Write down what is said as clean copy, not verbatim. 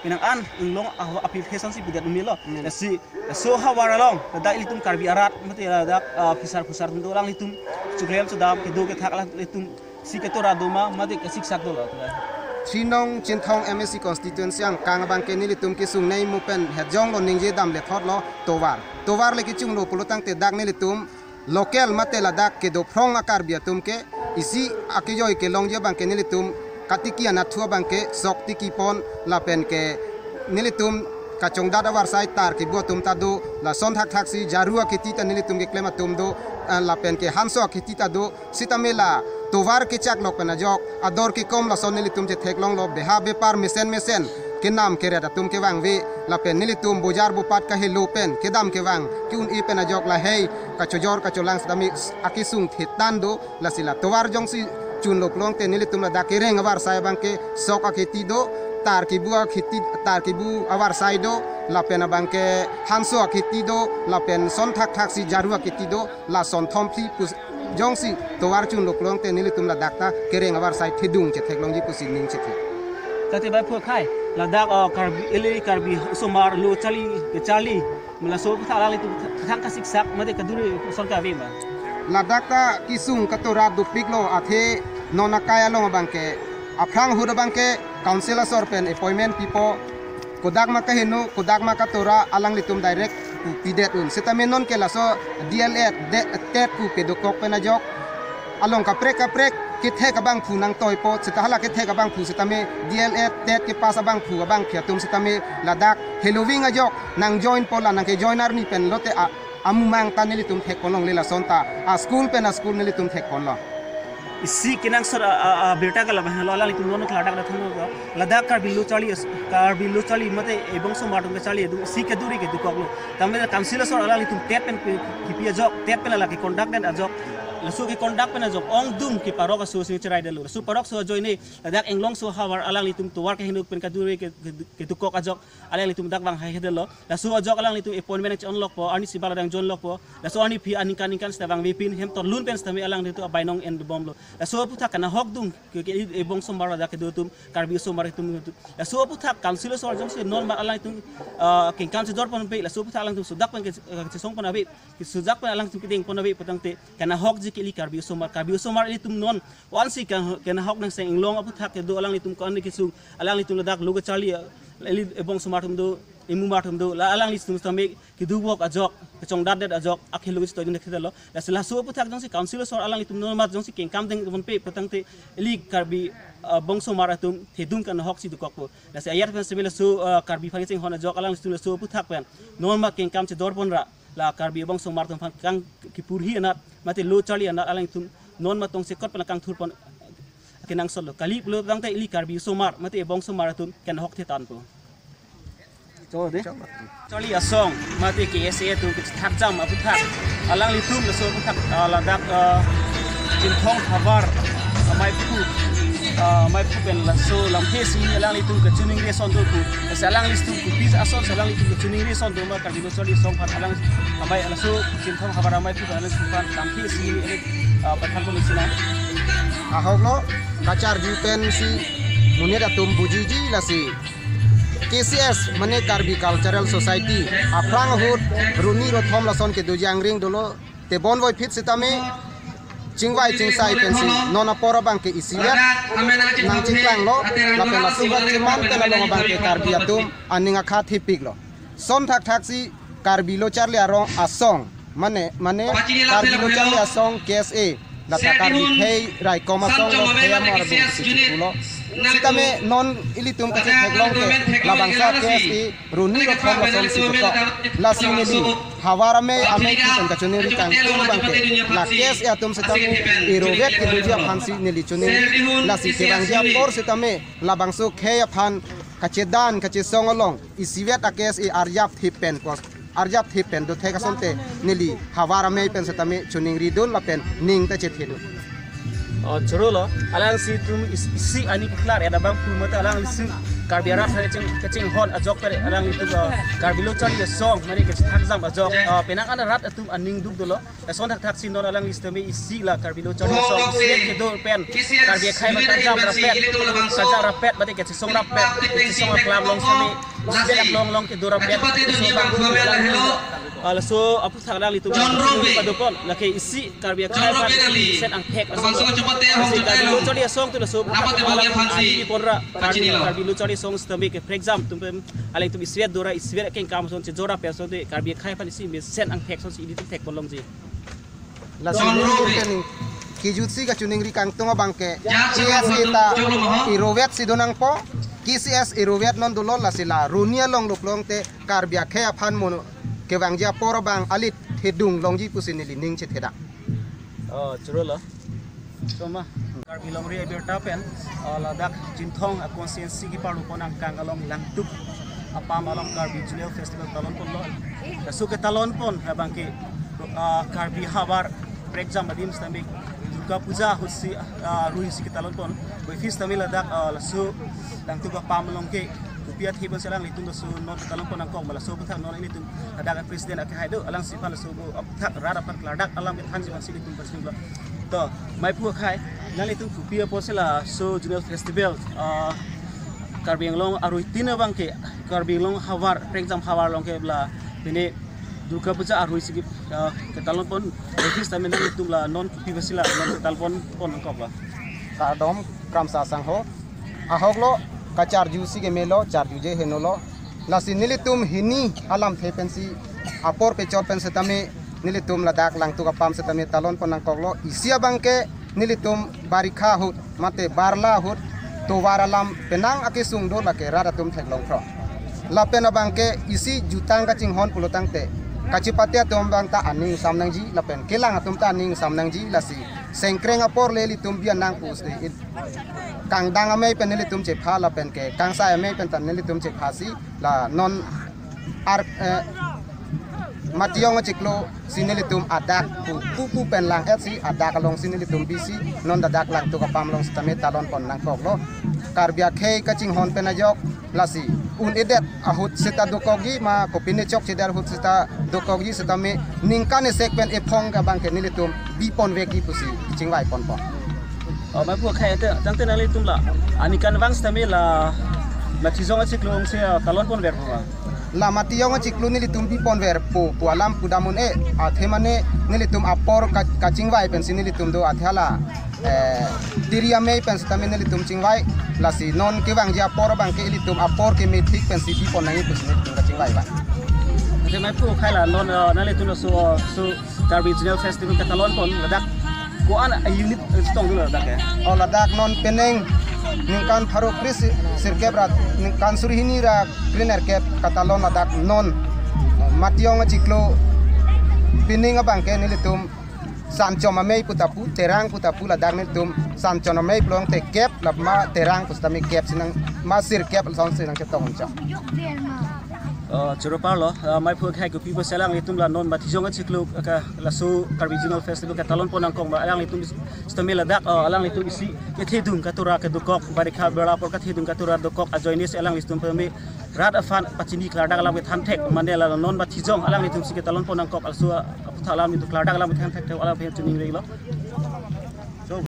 pinang an inglong application si bidat umilo si so hawara long da ilitum karbi arat mate da pusar tum dolang litum sugrem sedam kedo ke thak litum si ketora doma mate ke siksak dola Trinong Chinthong MSC constituency ang kangabang ke nilitum ki sung nei mupen hejong lo ningje dam le thot lo towar le ki chung lo pulutang te dak nilitum local mate la dak ke do phrong akar biatum ke isi akijoi ke longje bang ke nilitum katiki anathua bang ke sokti ki pon la pen ke nilitum kachong dada war sai tar ki botum tadu la son thak si jarua ki tita nilitum ke klema tum do la pen ke hanso ki tita do sitamela towar ke chak lok pena jok ador ki kom la son nilitum je theklong lo beha bepar mesen ke nam ke reda tum ke wang ve la pen nilitum bojar bupat ka helu pen ke dam ke wang ki un i pena jok la hei ka chojor ka cholang stami akisung thitando la sila towar jong si chun lok long te nilitum la dakereng war sai bang ke sok aketi do tar ki bu awar sai do la pen bang ke hanso aketi do la pen son thak si jaru aketi do la son thompli jong si towar chun lok long te nilitum la dakta kereng awar sai thidung che theklong ji pusin ning che thi tate bai phu khai la dak karbi somar lo chali mala so tha la litum thang ka siksak mate kaduri son ka ve ma la dakta kisung katora du piklo athe nona kaya long bangke aprang hu bangke councilor sorpen appointment pipo kodak ma ka henu kodak ma ka tora alang litum direct ku pidet un setamenon ke laso DLA tet ku ke dokok pena jok along ka prek kithe ka bang phu nang toy po setahala kithe ka bang phu setame DLA tet ke pasa bang phu bang khiatum setame ladak halloween ajok nang join pola nang ke joiner ni pen lote amumang tanili tum thek kolong lela sonta a school nili tum thek kollo isi kinang sar beta kala bah lala litum non kala dak thano ladak kar bilu chali mate ebong so matum ke chali du si ke duri ke dukok lo tamela councilor sor ala litum tep pen kipia jok tep pen ala ke conduct den ajok lasu ke conduct pen ajok ong dum ke parok so si cerai delu su parok so join ni ladak englong so hawar ala litum to war ke hinuk pen ka duri ke dukok ajok ala litum dak bang hai hedelo lasu ajok ala litum appointment on lock po ani sibala dang jon lock po lasu ani phi aninkan stavang vipin hem tor lun pen stami alang litu bainong en bom lo so puta kana hok dung ke ebong somara da ke dutum karbi somara tum la so puta councilor sor jong se non ma alang tum king kan se dor pon pe la so puta alang tum sudak pen ke song pon abi ke sudak pen alang tum ke ding pon abi potang te kana hok ji ke li karbi somara li tum non wan si kana hok nang se inglong puta ke do alang tum ko an ke sung alang tum la dak luga chali li ebong somara tum do imu matum do la alang listum stame ki dubok ajok chong dat ajok akhil lugis to nek thelo la sela so puthak jong si councilor sor alang litum no mat jong si king kam ding bon pe patang te eli karbi bongso maratum thedung kan hok si dukok po la se ayar pen sebela so karbi phang sing hona jok alang listum so puthak pen no ma king kam che dor pon ra la karbi bongso maratum phang kang ki purhi anat mate lo chali anat alang litum non ma tong se kot pen kang thur pon kinang solo kali lo dang te eli karbi so mar mate bongso maratum ken hok the tan po Chali asong mati KSA tu thak jam apu thak alang litum la so thak ladak Chinthong Habar mai pu pen la so lam phesi alang litum ke chuning re son do ku alang listum ku pis ason alang litum ke chuning re son do ma kardino chali song phan alang amai ala so Chinthong Habar mai pu alang sumpan lam phesi ni pathan ko misina ahoglo kachar ju pen si munira tum bujiji la si KCS mane Karbi Cultural Society aprang hut runi rothom lason ke dujang ring dolo te bonwoi fit sitame chingwai chingsai pensi nona pora bang ke isiat nang chinglang lo la pela subat chiman pela lo bang ke Karbi atum aninga kha thipik lo son thak si Karbi lo charli arong asong mane Karbi lo charli asong KSA la ta Karbi thei rai koma song lo thea mar bu lo sitame non ilitum ka theklong ke labangsa KSE runi ro thom lason si ko la sinili hawara me ame ki kan chuneri kan bangke la KSE atum sitame irovet ke dujia phansi nili chuneri la si tebangja por sitame labangso kheya phan kachedan kache songolong isivet a KSE arjap thipen ko arjap thipen do theka sonte nili hawara me pen sitame chuning ridul la pen ning ta che thedu Chorolo alang si tum isi ani klar ada bang pu mata alang si karbi rat kecing hon ajok kare alang itu karbi lo chali song mari ke thak jam ajok penang ana rat atum aning duk dolo son thak sin don alang istame isi la karbi lo chali song siet ke do pen karbi khai ma jam rapet saja rapet mari ke song rapet ke song klam long sami siet long ke do rapet ala so apu thak alang itu padopon la ke isi karbi khai ma set ang thek karbi lo chali song tu la so ani ponra karbi lo chali song stame ke for example tum ala itu iswet dora iswet ken kam son che jora person de karbi khai pa isi me sen ang thek son si di thek bolong ji la so ken kijutsi ka chuning ri kang tonga bangke cs eta irovet sidonang po kcs irovet non dulol la sila runia long loklong te karbi khai aphan mono ke wangja por bang alit hedung longji pusini lining che theda churo la so ma karbi long ri berta pen ladak jinthong a conscience gi paru ponang kangalong langtuk apa malam karbi julio festival talon pon lo so ke talon pon bangke karbi habar for example dim stamik durga puja husi ruhi si ke talon pon we fis tamil ladak lasu langtuk apa malong ke piat hiban selang litung so non talon pon angkong mala so buthang non ini tum ada presiden ak haido alang sipal so bu thak rara pan kladak alam ke than jiban sili tum persing lo to mai pu khai nali tum pia posela so junior festival karbi long arui tina bangke karbi long hawar for example hawar long ke bla bini durga puja arui sigi ke talon pon office tamen nali tum la non pi basila non talpon pon angkong la ka dom kamsa sangho ahok lo kacar jusi ke melo char juje henolo lasi nilitum hini alam thepensi apor pe chor pen setame nilitum ladak lang tu kapam setame talon ponang koklo isia bangke nilitum barikha hut mate barla hut to waralam penang ake sungdo lake radatum theklong pro la pena bangke isi jutang ka chinghon pulotang te kacipatia tom bangta aning samnang ji la pen kelang atum ta aning samnang ji lasi sengkreng apor leli tum bian nang pus de kang dang amei pen nili tum che pha la pen ke kang sa amei pen tan nili tum che phasi la non ar mationg chiklo sinili tum adak pu pen lang etsi adak long sinili tum bisi non dadak lang tu kapam long stame talon pon nang koklo karbia khei kaching hon pen ajok lasi un edet ahut seta dokogi ma kopine chok chedar hut seta dokogi setame ningkane sekpen ephong ka bangke nili tum bi pon veki pusi chingwai pon pon mai pu khai te jangte nali tum la ani kan wang stame la matizong chiklong se talon pon ver ba la matiyong chiklu nili tum bi pon ver po alam pudamun athemane nili tum apor kachingwai pensi nili tum do athala diria mei pensi tame nili tum chingwai lasi non ke wang ja por bang ke nili tum apor ke metik pensi bi pon nangi pus nili tum kachingwai ba te mai pu khai la non nali tum so karbi regional festival ka talon pon ladak ko an unit stong dulu ladak ya ladak non peneng ningkan pharo kris sirkebrat ningkan surhini ra cleaner cap katalon ladak non matiyong chiklo pining bangke nilitum sanchoma mei putapu terang putapu ladak nilitum sanchona mei plong te cap labma terang pustami cap sinang masir cap son sinang ketong cha churo parlo mai pu khai ko pibo selang litum la non matijong chiklo ka lasu karbi regional festival ka talon ponang kong ba alang litum stame ladak alang litum isi ke thedung ka tura ka dukok barikha bela por ka thedung ka tura dukok ajoinis alang litum pemi rat afan pachini kladak alang ke than thek mandela non matijong alang litum si ke talon ponang kok alsu aputha alang litum kladak alang ke than thek alang pe chuning rei lo